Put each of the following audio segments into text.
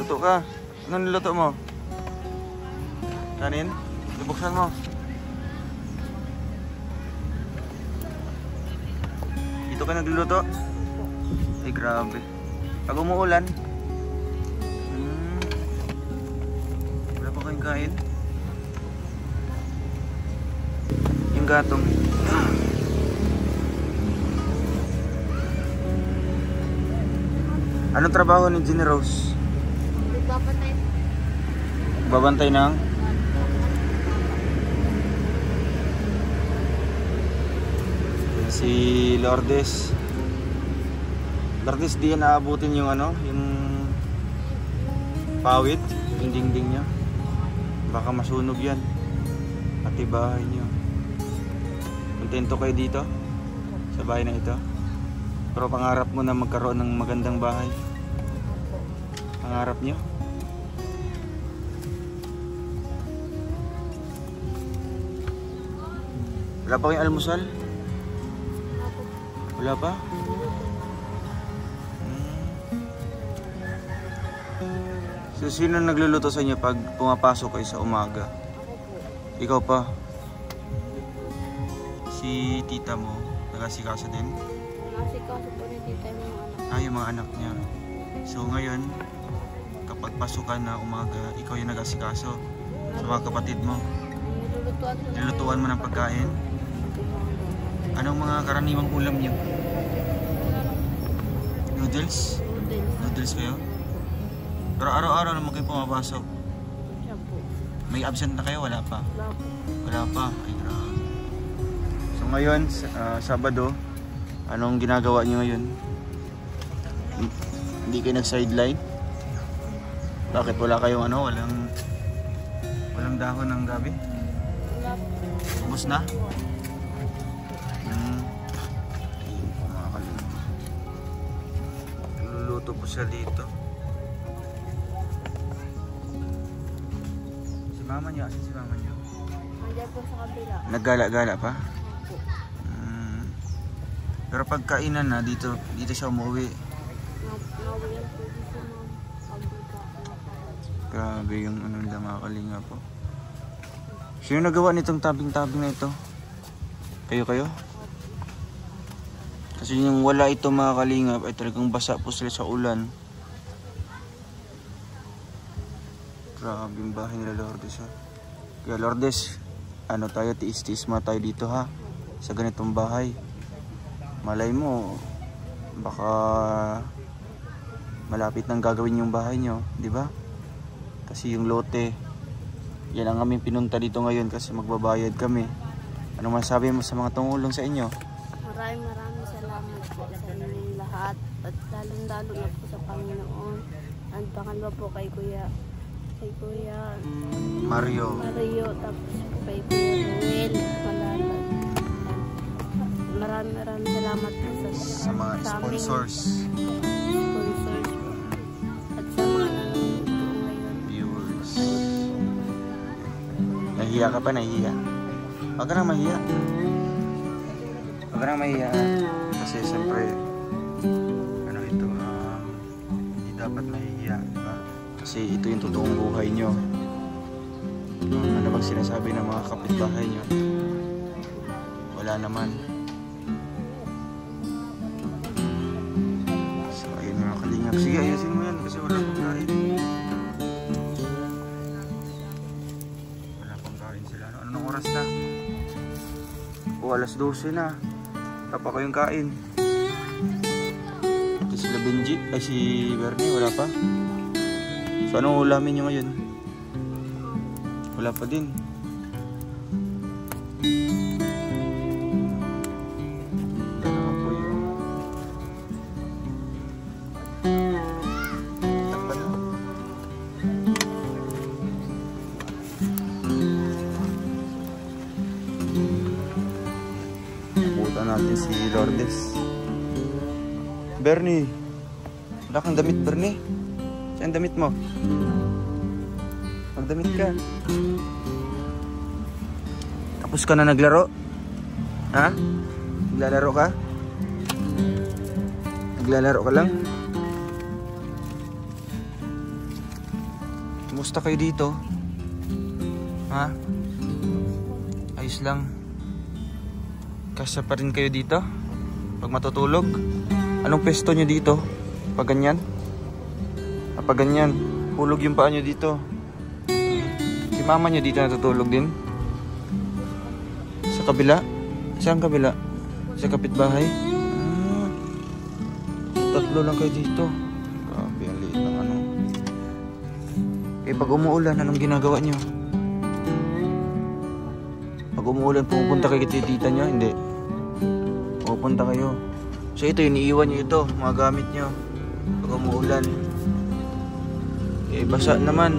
Luto ka. Anong niluto mo? Kanin? Ibuksan mo. Dito ka nagluluto? Ay, grabe. Pag umuulan, wala pa kayong kain? Yung gatong. Anong trabaho ni Jenny Rose? Babantay. Babantay ng? Si Lourdes. Lourdes, di yan naabutin yung ano, yung pawid, yung dingding niya. Baka masunog yan. Pati bahay niyo. Kontento kayo dito? Sa bahay na ito? Pero pangarap mo na magkaroon ng magandang bahay? Pangarap niyo? Wala pa kayong almusal? Wala pa? So, sino nagluluto sa inyo pag pumapasok kayo sa umaga? Ikaw pa? Si tita mo, nag-asikaso din? Nag-asikaso po ni tita yung mga anak. Ah, yung mga anak niya. So ngayon, kapag pasok ka na umaga, ikaw yung nag-asikaso sa mga kapatid mo. Nilulutuan mo ng pagkain? Anong mga karaniwang ulam niyo? Noodles? Noodles kayo? Pero araw-araw naman kayo pumapasok. May absent na kayo? Wala pa? Wala pa? Ay, grabe. So ngayon, Sabado, anong ginagawa niyo ngayon? Hindi kayo nag-sideline? Bakit wala kayong ano? Walang dahon ng gabi? Ubus na? Luluto po siya dito. Si mama niyo, asan si mama niyo? Nandiyan po sa kabila. Naggala-gala pa? Pero pagkainan na, dito siya umuwi. Nawalan po dito ng pagbuka. Grabe yung ano nila, mga kalinga po. Sino nagawa nitong tabing-tabing na ito? Kayo? Kasi yung wala ito, mga kalingap, ay talagang basa po sila sa ulan. Grabe yung bahay nila, Lourdes, ha? Kaya Lourdes, ano tayo, tiis-tiis mga tayo dito, ha? Sa ganitong bahay. Malay mo, baka malapit nang gagawin yung bahay nyo, di ba? Kasi yung lote, yan ang aming pinunta dito ngayon kasi magbabayad kami. Ano masabi mo sa mga tumulong sa inyo? Maraming salamat po sa inyong lahat at lalong-lalo na po sa Panginoon. At pangalawa po kay Kuya Mario, tapos po kay Kuya Noel Malalag. Maraming salamat po sa mga sponsors po. At sa mga nanonood po ngayon. Viewers. Nahiya ka pa, nahiya? Huwag ka nang mahiya. Huwag ka nang mahiya. Kasi siyempre, ano ito, hindi dapat mahiya, diba? Kasi ito yung totoong buhay nyo. Ano bang sinasabi ng mga kapitbahay nyo? Wala naman. So ayun mga kalingap. Sige, ayusin mo yan kasi wala pang kain. Wala pang kain sila. Anong oras na? O, alas 12 na. Tapa kayong kain. Ito sila Benji. Ay, si Bernie. Wala pa. So anong ulamin nyo ngayon? Wala pa din. Dalawa po yun. Takpan na. Pupunta natin si Lourdes. Bernie, wala kang damit, Bernie. Saan damit mo? Magdamit ka. Tapos ka na naglaro? Ha? Naglalaro ka? Naglalaro ka lang? Kumusta kayo dito? Ha? Ayos lang. Kasya pa rin kayo dito? Pag matutulog? Anong pwesto nyo dito? Pag ganyan? Pag ganyan, hulog yung paa nyo dito. Si mama nyo dito natutulog din? Sa kabila? Saan kabila? Sa kapitbahay? Tatlo lang kayo dito. Grabe, ang liit ng ano. Eh pag umuulan, anong ginagawa nyo? Pag umuulan, pupunta kayo kay tita nyo? Hindi. Pupunta kayo. So ito, iniiwan nyo ito, mga gamit nyo. Pag umuulan. Eh basa naman.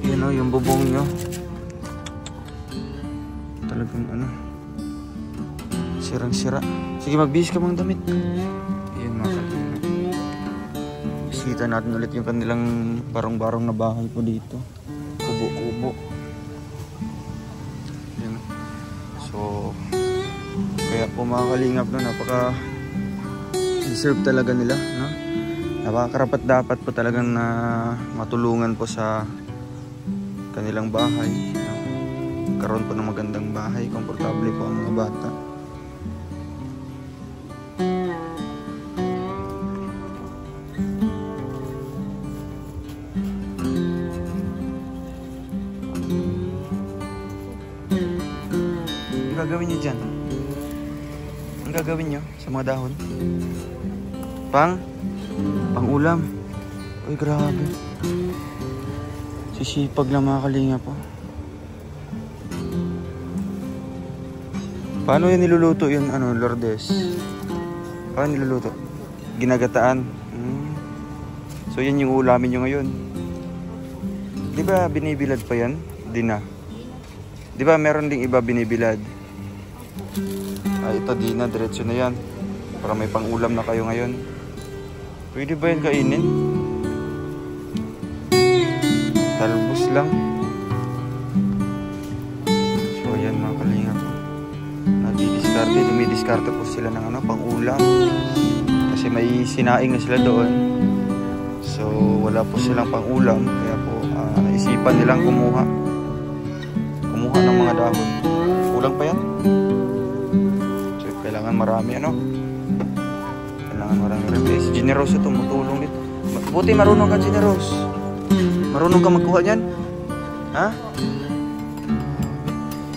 Yun o, yung bubong nyo. Talagang ano. Sirang-sira. Sige, magbihis ka mga damit. Ayan mga kalingap. Bisita natin ulit yung kanilang barong-barong na bahay po dito. Kubo-kubo. Ayan. So, kaya po mga kalingap no, napaka deserve talaga nila, no? Napakarapat dapat po talagang na matulungan po sa kanilang bahay, no? Karoon po ng magandang bahay, komportable po ang mga bata. Ang gagawin niyo dyan? Ang gagawin niyo sa mga dahon? Pang-ulam. Uy, grabe. Sisipag lang mga kalinga po. Paano yan niluluto yun, ano, Lourdes? Paano niluluto? Ginagataan. So yan yung ulamin nyo ngayon. Di ba binibilad pa yan? Di na. Di ba meron ding iba binibilad? Ito di na, diretso na yan. Para may pang-ulam na kayo ngayon. Pwede ba yan kainin? Talbos lang. So yan mga kalinga po. Nadidiskarte, dumidiskarte po sila ng ano, pang-ulam. Kasi may sinaing na sila doon. So wala po silang pang-ulam. Kaya po naisipan nilang kumuha ng mga dahon. Kulang pa yan? So kailangan marami ano. Kailangan marami. Si Generous ito, matulong dito. Buti marunong ka, Generous. Marunong ka magkuha niyan? Ha?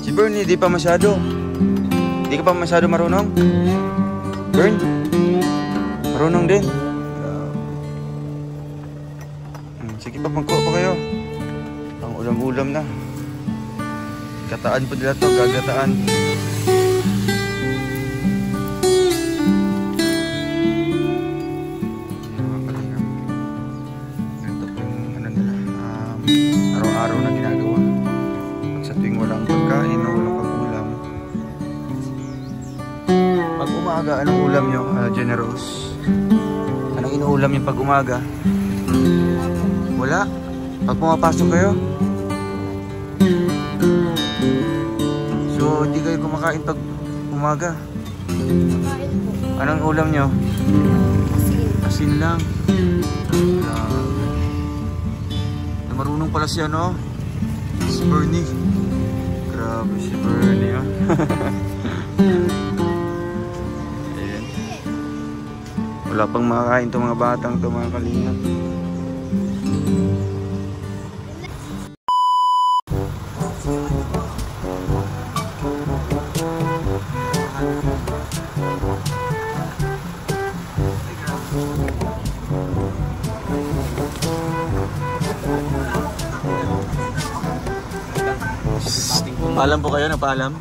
Si Bernie, di pa masyado. Di ka pa masyado marunong? Bern? Marunong din. Sige pa, magkuha pa kayo. Ang ulam-ulam na. Gataan po nila ito, gagataan. Araw-araw na ginagawa. Pag sa tuwing walang pagkain o walang pag-ulam. Pag umaga, anong ulam nyo, Generous? Anong inuulam yung pag umaga? Wala? Pag pumapasok kayo? So, di kayo kumakain pag umaga? Kumakain po. Anong ulam nyo? Asin lang. Marunong pala siya, no? Si Bernie. Grabe si Bernie, oh. Ayan. Wala pang makakain itong mga batang ito, mga kalingap. Paalam po kayo, napaalam?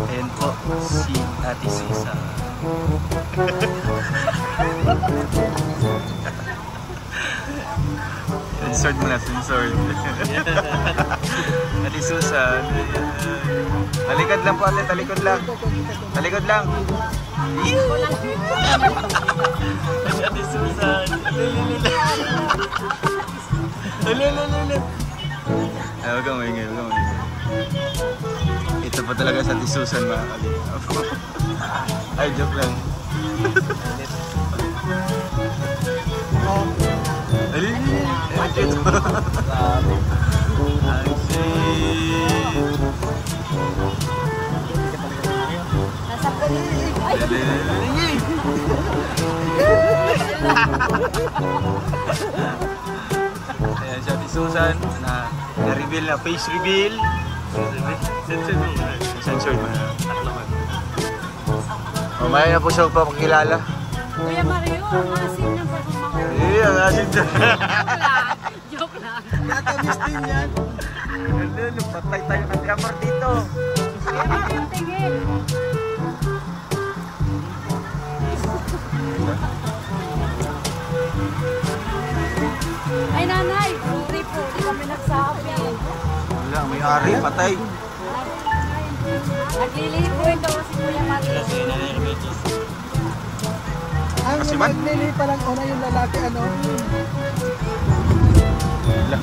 Ayan po, si Ate Susan. Censored mo na, censored. Ate Susan. Talikod lang po ate, talikod lang. Talikod lang. Ate Susan. Huwag kang maingay, huwag kang maingay. Ito pa talaga sa Ate Susan mga kalingap. Ay, joke lang. budget. Ang sweet. Nasa pulis. Ay! Ayan siya, si Susan na-reveal na, face reveal. Censored mo na. Mamaya na po siya papakilala. Kuya Mario, ang asin ng pagmamahal. Eh, ang asin dyan. Joke lang. Natamis din yan. Lalo, patay tayo ng camera dito. Kuya Mario, tingin. Ay nanay, sorry po, di kami nagsabi. Wala, may ari, patay. Naglilihi po ito si Kuya Mario. Ang Kasi man? naglili pa lang una yung lalaki, ano? Wala.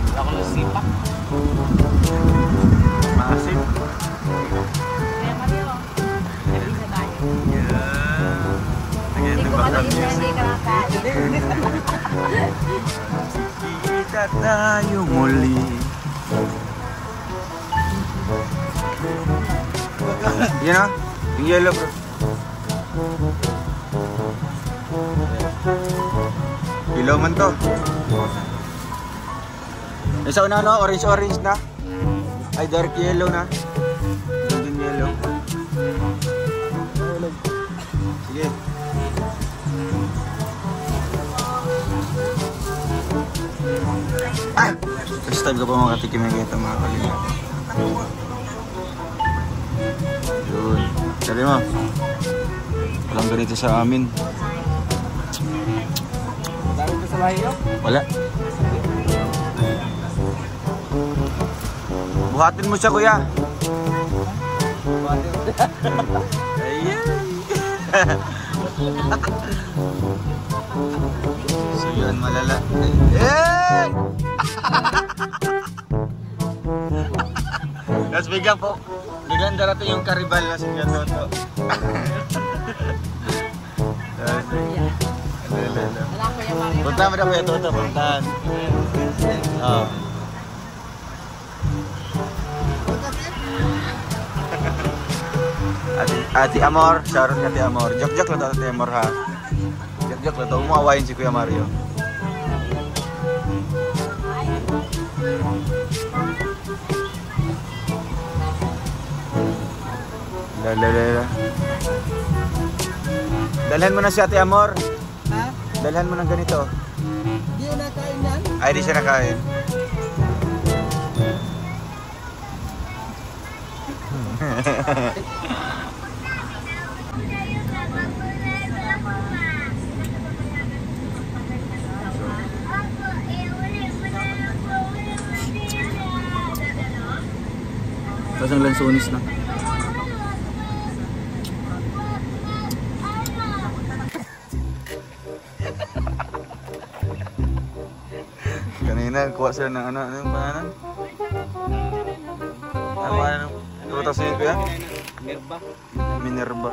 Wala ko lang sipak. Maasim. Kuya Mario, hindi na tayo. Again, Hindi ko background malinis na music. hindi ka nakain. Kita tayo muli. Yan ah, yung yellow bro. Ilaw man to. Isa una no, orange na. Ay dark yellow na. Golden yellow. Sige. Ah! First time ko pa makatikim ng ganito mga kalinga. Yun. Sabi mo, walang ganito sa amin. Dami ko sa bahay nyo? Wala. Buhatin mo siya kuya. Ayan. So yun, malala. Ayan! Tapos biglang darating yung karibal na siya toto. Wala Kuya Mario. Punta mo na kuya toto, puntahan. Oo. Ate Amor, shoutout ka Ate Amor. Joke lang to Ate Amor ha. Joke lang to, umawain si Kuya Mario. Lalala. Dalhan mo na si Ate Amor. Ha? Dalhan mo ng ganito. Di yun nakain yan? Ay, di siya nakain. Tapos ang lansonis na. Kanina, kuha sila ng ano yung pangalan? Ano pangalan? Ano ba tawag kuya? Minerva. Minerva.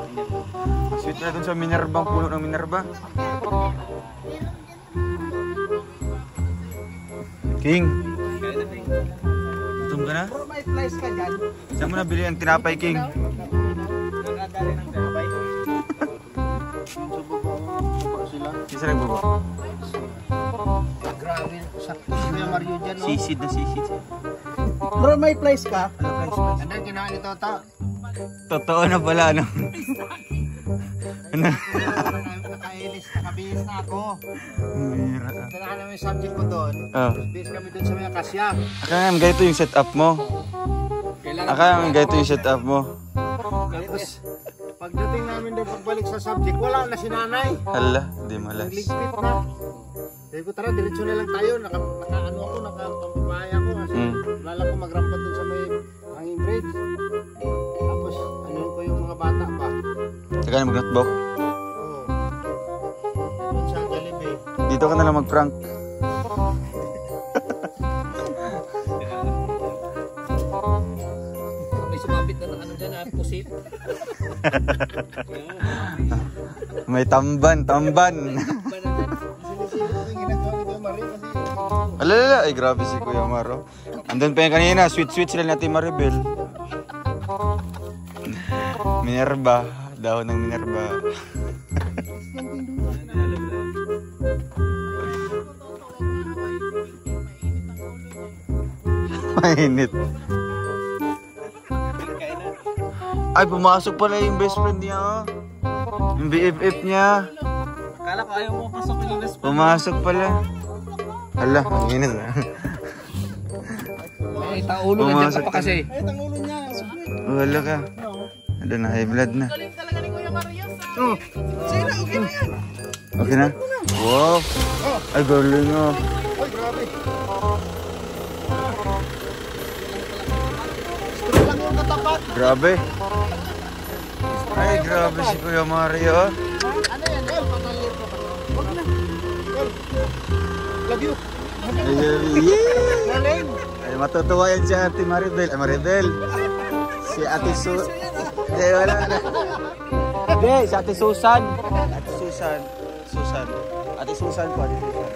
Sweet na dun sa Minerva, ang puno ng Minerva. King! Gutom ka na? Pero may place ka dyan. Saan mo nabili ang tinapay, King? Nakadali ng tinapay. Sila. Isa lang bubo. Grabe. Sakto si Kuya Mario dyan, no? Sisid na sisid. Bro, may place ka? Ano guys? Andan kinain ito, ta? Totoo na pala, ano? Ano? Nakainis, nakabihis na ako. Mira. Kailangan namin yung subject ko doon. Oh. Bihis kami doon sa mga kasya. Akala naman ganito yung setup mo. Akala naman ganito yung setup mo. Tapos, pagdating namin doon, pagbalik sa subject, wala na si nanay. Hala, di malas. Nagligpit na. Sabi ko, tara, diretso na lang tayo. Naka-ano ako, naka-pampapaya ako. Kasi wala ko magrampat doon sa may hanging bridge. Tapos, ano ko yung mga bata pa. Saka na mag-notebook. Oo. Doon sa Jollibee. Dito ka na lang mag-prank. May sumapit na ano dyan, pusit. May tamban. Sinisipin ko yung ginagawa ni Kuya Mario. Alalala, ay grabe si Kuya Maro. Andun pa yung kanina, sweet sila natin Maribel. Minerva, dahon ng Minerva. Mainit. Ay, pumasok pala yung best friend niya, oh. Yung BFF niya. Akala ko ayaw mo pasok yung best friend. Pumasok pala. Hala, ang init na. Ay, taulo nandiyan ka pa kasi. Ay, tangulo niya. Wala ka. Ano na, high blood na. Galing talaga ni Kuya Mario. Oh, sige na, okay na yan. Okay na? Wow. Ay, galing, oh. Ay, grabe. Gusto lang yung katapat. Grabe. Ay, grabe si Kuya Mario, oh. Ano yan? Well, patalir ko. Huwag na. Well, love you. Galing. Ay, matutuwa yan si Ate Maribel. Ay, Maribel. Si Ate Hindi, wala na. Hindi, si Ate Susan. Ate Susan. Ate Susan po, Ate Susan.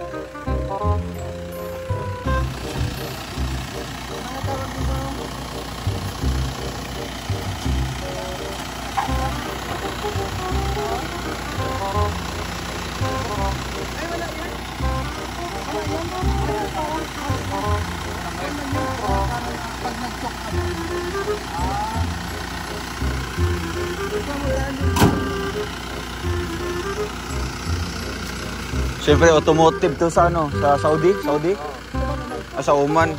Siyempre, automotive to sa ano? Sa Saudi? Ah, sa Oman.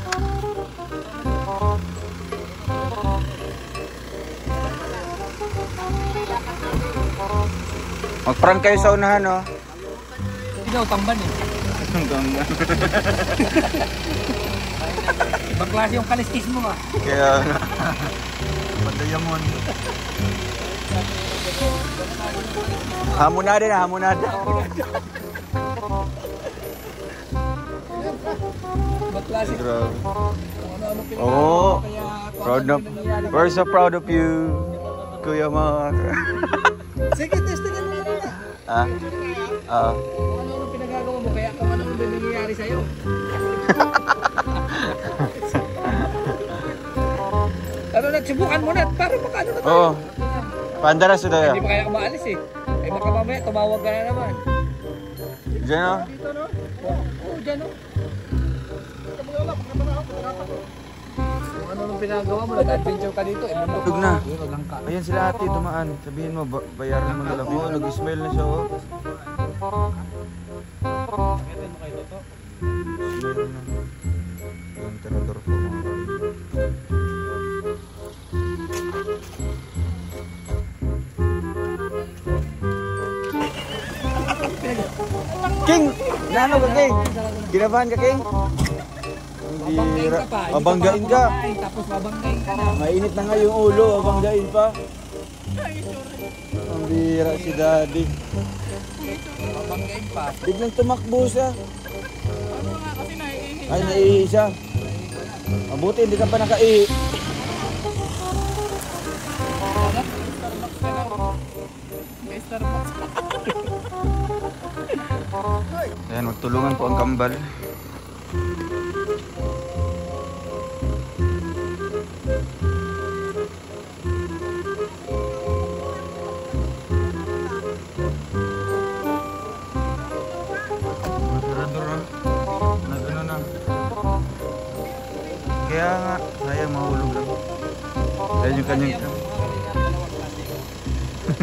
Mag-prank kayo sa unahan, no? Ikaw, tamban eh. Ibang klase yung kalistis mo ah. Kaya nga. Pandayamon. Hamonada na, hamonada. Ibang klase. Grabe. Ano-ano Oo. kaya Proud of, we're so proud of you, Kuya Mar. Sige, testingin mo na. Ah? ano pinagagawa mo kaya kung ano din nangyayari sa'yo. Ano nagsubukan mo na para makaano na tayo. Oo. Pandara sa tayo. Hindi pa kaya umaalis eh. Ay baka mamaya tumawag ka na naman. Diyan, no? Oo, dyan o. Kung ano nung pinagawa mo, nag-adventure ka dito, eh, bundok Tug na. Yun, lang ka. Ayan sila ate, dumaan. Sabihin mo, bayaran mo na lang. Oo, nag-smile na siya, oh. Smile na. Yung tirador po, mga kapatid. King! Nano ka, King? Ginabahan ka, King? Babanggain ka pa. Hindi Babanggain pa ka. kumakain, tapos babanggain ka na. Mainit na nga yung ulo, babanggain pa. Ang bira si Daddy. Babanggain pa. Biglang tumakbo siya. Ay, naiihi siya. Mabuti, hindi ka pa nakaihi. Ayan, magtulungan po ang kambal. Nagano na. Kaya nga, sayang mahulog lang. Ayan yung kanyang kam.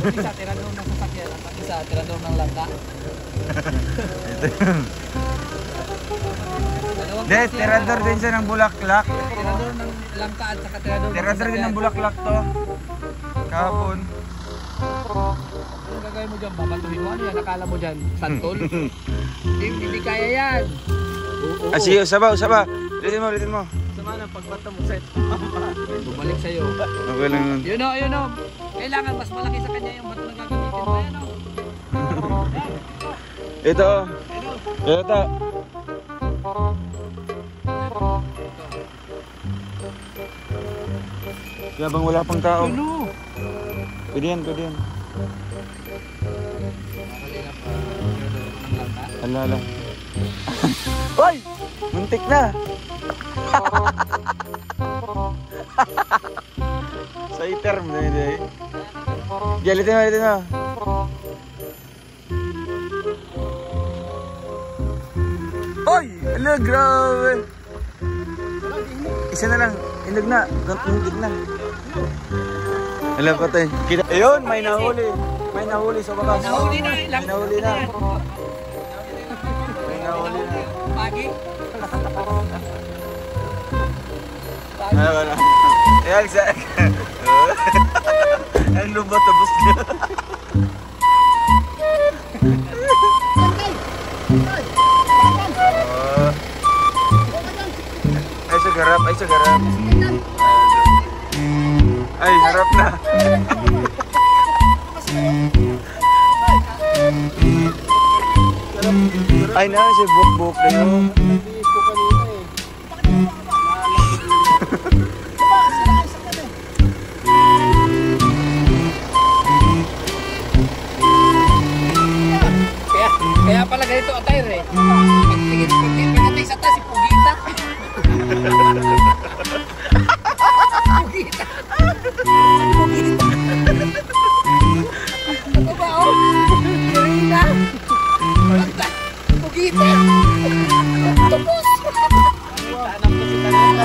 Isa, tirador ng sasakyan. Isa, tirador ng langka. Ito yun. Hindi, tirador din siya ng bulaklak. Tirador ng langka at saka tirador ng Tirador din ng bulaklak to. Kahapon. Ano gagawin mo dyan? Babatuhin mo? Ano yan? Akala mo dyan? Santol? Hindi kaya yan. Ah, sige, usaba. Ulitin mo. Sama na pagbato mo set. Bumalik sa'yo. Okay lang yun. Yun o. Kailangan mas malaki sa kanya yung bato na gagamitin mo. Ayan o. Ito. Ito. Kaya bang wala pang tao? Ano? Pwede yan. Alala. Hoy! Muntik na. Sa iterm na yun eh. Galitin mo, galitin mo. Oy! Ala, grabe. Isa na lang. Inog na. Muntik na. Alam ko tayo. Ayun, may nahuli. May nahuli sa bakas. Nahuli na, ilang. May nahuli na. May nahuli na. Pagi. Ano ba na? Ayan, sa... Ang lumot, tapos niya. Ay, sa garap. Ay, sa garap. Ay, harap na. Ay, na, si buk-buk na yun. Nabihis ko kanina eh. Kaya pala ganito attire eh. Pagtingin natin sa taas, si Pugita. Pugita. Ano ba oh? Kirina. Pagta. Pugita. Tupos. Tanam ko si Tanam.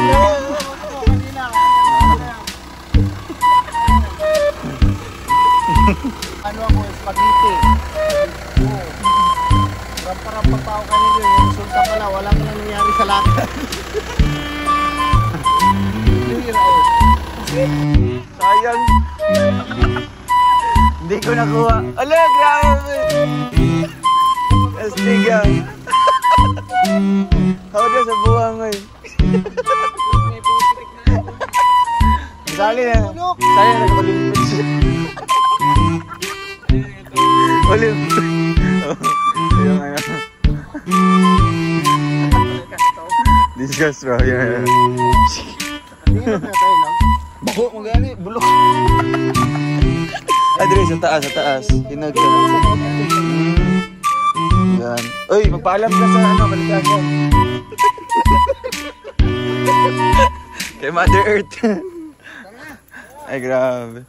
Ano ako, spaghetti. Rampa-rampa pa ako kanina yung resulta pala, wala ka lang nangyari sa lahat. Sayang. Hindi ko nakuha. Ala, grabe. Astiga. Hawda sa buwang eh. Sali na. Sali na nag-Olympics. Olympics. Yung ano. Disgust bro. Tingnan na tayo, no? Bako, magali. Bulok. Adre, sa taas, sa taas. Inag ka. Yan. Uy, magpaalam ka sa ano, kalikasan. Kay Mother Earth. Ay, grabe.